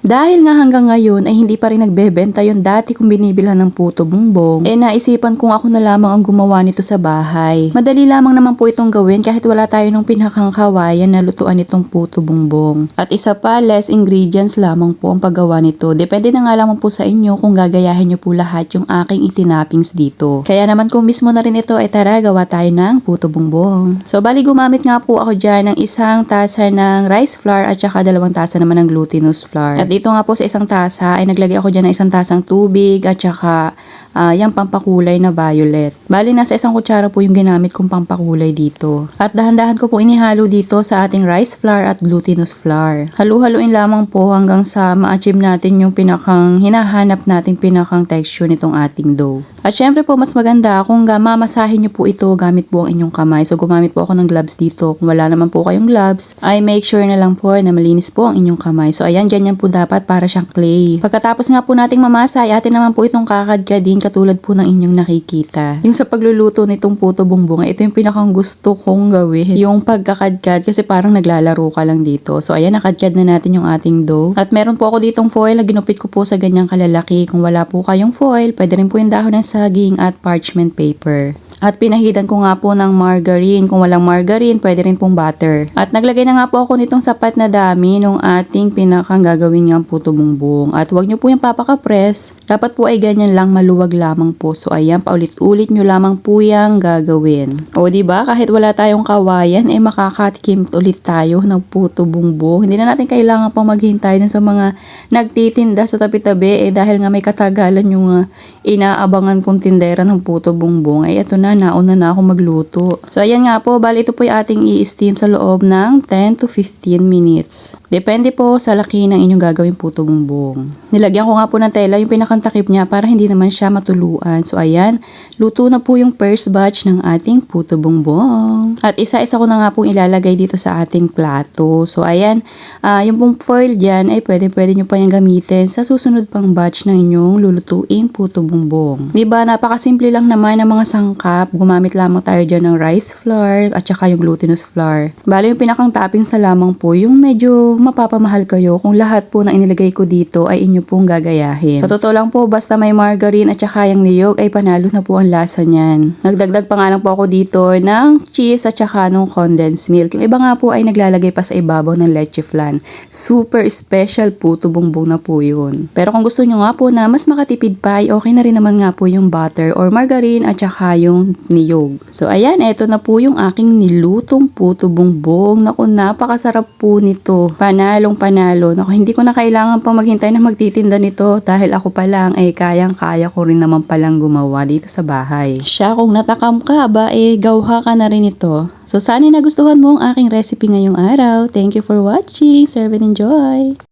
Dahil nga hanggang ngayon ay hindi pa rin nagbebenta yung dati kong binibilhan ng puto bumbong, naisipan kong ako na lamang ang gumawa nito sa bahay. Madali lamang naman po itong gawin kahit wala tayo ng pinakang kawayan na lutuan itong puto bumbong. At isa pa, less ingredients lamang po ang paggawa nito. Depende na nga lamang po sa inyo kung gagayahin nyo po lahat yung aking itinappings dito. Kaya naman kung mismo na rin ito ay tara gawa tayo ng puto bumbong. So bali gumamit nga po ako dyan ng isang tasa ng rice flour at saka 2 tasa naman ng glutinous flour. At dito nga po sa isang tasa ay naglagay ako dyan ng isang tasang tubig at saka yung pampakulay na violet. Bali nasa isang kutsara po yung ginamit kong pampakulay dito. At dahan-dahan ko po inihalo dito sa ating rice flour at glutinous flour. Halu-haluin lamang po hanggang sa ma-achieve natin yung pinakang hinahanap nating pinakang texture nitong ating dough. At syempre po mas maganda kung mamasahin nyo po ito gamit po ang inyong kamay. So gumamit po ako ng gloves dito. Kung wala naman po kayong gloves, ay make sure na lang po na malinis po ang inyong kamay. So ayan, ganyan po dapat para siyang clay. Pagkatapos nga po nating mamasa, ay atin naman po itong kakadkadin katulad po ng inyong nakikita. Yung sa pagluluto nitong puto bumbong, ito yung pinakang gusto kong gawin. Yung pagkakadkad kasi parang naglalaro ka lang dito. So ayan, nakadkad na natin yung ating dough. At meron po ako ditong foil na ginupit ko po sa ganyang kalalaki. Kung wala po kayong foil, pwede rin po yung dahon ng saging at parchment paper. At pinahidan ko nga po ng margarine. Kung walang margarine, pwede rin pong butter. At naglagay na nga po ako nitong sapat na dami nung ating pinakang gagawin ng puto bumbong. At huwag nyo po yung papaka-press. Dapat po ay ganyan lang, maluwag lamang po. So ayan, paulit-ulit nyo lamang po yung gagawin. O diba, kahit wala tayong kawayan, makakatikim ulit tayo ng puto bumbong. Hindi na natin kailangan pang maghintay dun sa mga nagtitinda sa tabi-tabi. Dahil nga may katagalan yung inaabangan kong tindera ng puto bumbong. Ito na, nauna na ako magluto. So ayan nga po, bali ito po yung ating i-steam sa loob ng 10 to 15 minutes. Depende po sa laki ng inyong gagawin puto bumbong. Nilagyan ko nga po ng tela yung pinakang takip niya para hindi naman siya matuluan. So ayan, luto na po yung first batch ng ating puto bumbong. At isa-isa ko na nga pong ilalagay dito sa ating plato. So ayan, yung pong foil dyan ay pwede nyo pa yung gamitin sa susunod pang batch ng inyong lulutuing puto bumbong. Diba, napakasimple lang naman ng mga sangkap. Gumamit lamang tayo dyan ng rice flour at saka yung glutinous flour. Bali yung pinakang toppings na lamang po yung medyo mapapamahal kayo kung lahat po na inilagay ko dito ay inyo pong gagayahin. Sa totoo lang po, basta may margarine at saka yung niyog ay panalo na po ang lasa niyan. Nagdagdag pa nga lang po ako dito ng cheese at saka ng condensed milk. Yung iba nga po ay naglalagay pa sa ibabaw ng leche flan. Super special puto bumbong na po yun. Pero kung gusto nyo nga po na mas makatipid pa, ay okay na rin naman nga po yung butter or margarine at saka yung niyog. So ayan, eto na po yung aking nilutong puto bumbong. Naku, napakasarap po nito. Panalong panalo. Naku, hindi ko na kailangan pang maghintay na magtitinda nito dahil ako pa lang ay kayang-kaya ko rin naman palang gumawa dito sa bahay. Siya, kung natakam ka ba, gawha ka na rin ito. So sana nagustuhan mo ang aking recipe ngayong araw. Thank you for watching. Serve and enjoy!